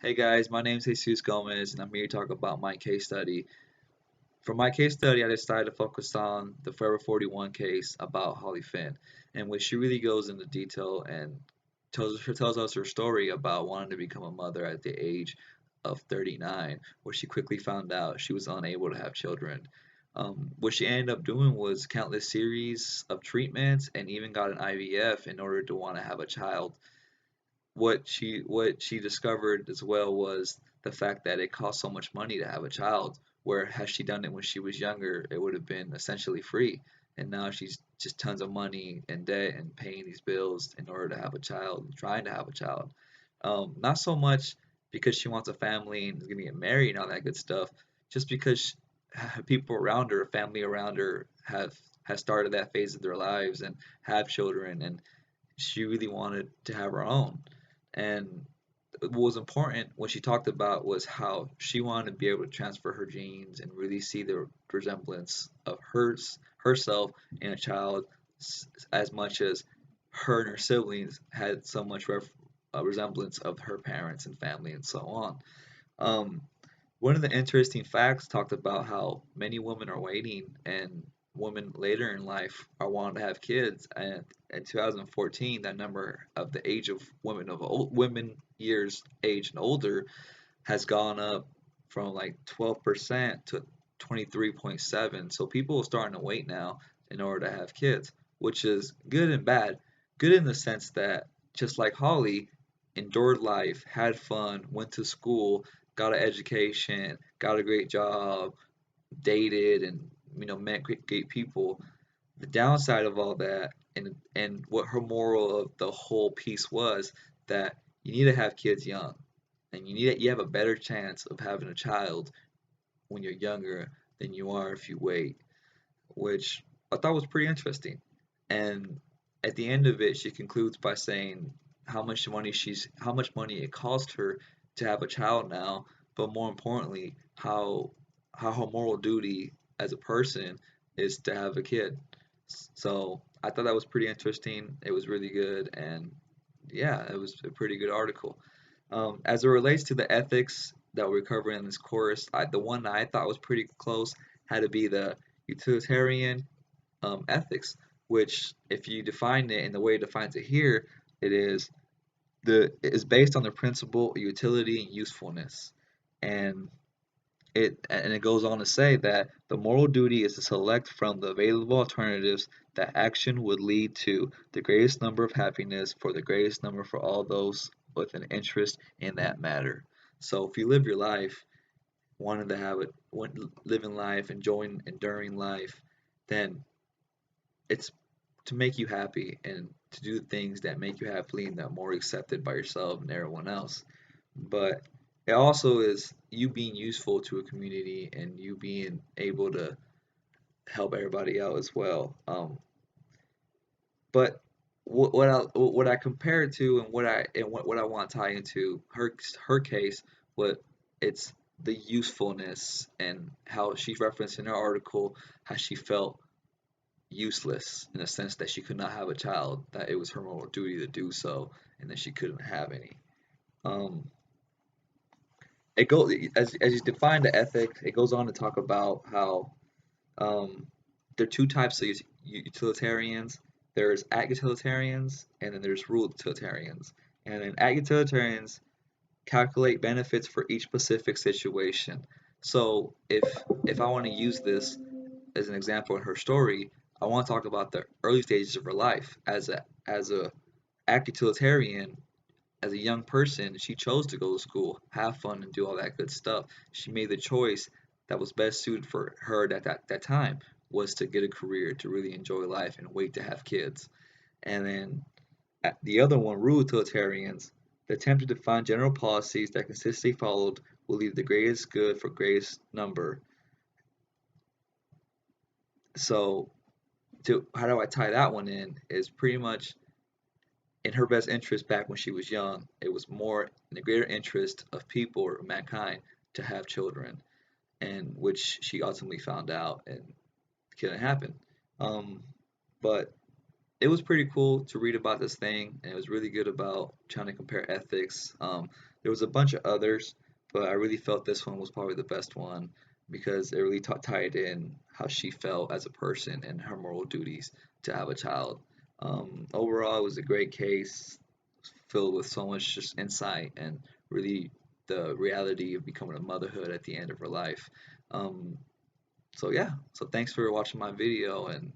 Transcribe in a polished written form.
Hey guys, my name is Jesus Gomez, and I'm here to talk about my case study. For my case study, I decided to focus on the Forever 41 case about Holly Finn, in which she really goes into detail and tells us her story about wanting to become a mother at the age of 39, where she quickly found out she was unable to have children. What she ended up doing was countless series of treatments and even got an IVF in order to want to have a child. What she discovered as well was the fact that it costs so much money to have a child, where had she done it when she was younger, it would have been essentially free. And now she's just tons of money in debt and paying these bills in order to have a child, trying to have a child. Not so much because she wants a family and is gonna get married and all that good stuff, just because people around her, family around her, have started that phase of their lives and have children, and she really wanted to have her own. And what was important, what she talked about, was how she wanted to be able to transfer her genes and really see the resemblance of herself in a child, as much as her and her siblings had so much resemblance of her parents and family and so on. Um, One of the interesting facts talked about how many women are waiting, and women later in life are wanting to have kids. And in 2014, that number of the age of women years age and older has gone up from like 12% to 23.7. So people are starting to wait now in order to have kids, which is good and bad. Good in the sense that, just like Holly, endured life, had fun, went to school, got an education, got a great job, dated, and met great people. The downside of all that, and what her moral of the whole piece was, that you need to have kids young, and you have a better chance of having a child when you're younger than you are if you wait, which I thought was pretty interesting. And at the end of it, she concludes by saying how much money it cost her to have a child now, but more importantly, how her moral duty as a person is to have a kid. So I thought that was pretty interesting. It was really good, and yeah, it was a pretty good article. As it relates to the ethics that we're covering in this course, the one that I thought was pretty close had to be the utilitarian ethics, which, if you define it in the way it defines it here, it is based on the principle of utility and usefulness, and it goes on to say that the moral duty is to select from the available alternatives that action would lead to the greatest number of happiness for the greatest number for all those with an interest in that matter. So if you live your life wanting to have it, living life, enduring life, then it's to make you happy and to do things that make you happy and that are more accepted by yourself and everyone else. But it also is you being useful to a community and you being able to help everybody out as well. But what I compare it to, and what I want to tie into her case, what it's the usefulness, and how she referenced in her article how she felt useless in the sense that she could not have a child, that it was her moral duty to do so, and that she couldn't have any. Um, it goes as you define the ethic. It goes on to talk about how um, there are two types of utilitarians. There's ag-utilitarians, and then there's rule utilitarians. And then ag-utilitarians calculate benefits for each specific situation. So if I want to use this as an example in her story, I want to talk about the early stages of her life as a ag-utilitarian. As a young person, she chose to go to school, have fun, and do all that good stuff. She made the choice that was best suited for her at that time, was to get a career, to really enjoy life, and wait to have kids. And then the other one, rule utilitarians, the attempt to define general policies that consistently followed will lead to the greatest good for greatest number. So, how do I tie that one in? Is pretty much in her best interest back when she was young. It was more in the greater interest of people or mankind to have children, and which she ultimately found out and couldn't happen. Um, but it was pretty cool to read about this thing, and it was really good about trying to compare ethics. There was a bunch of others, but I really felt this one was probably the best one because it really tied in how she felt as a person and her moral duties to have a child. Overall, it was a great case filled with so much just insight and really the reality of becoming a motherhood at the end of her life. Um, so yeah, so thanks for watching my video, and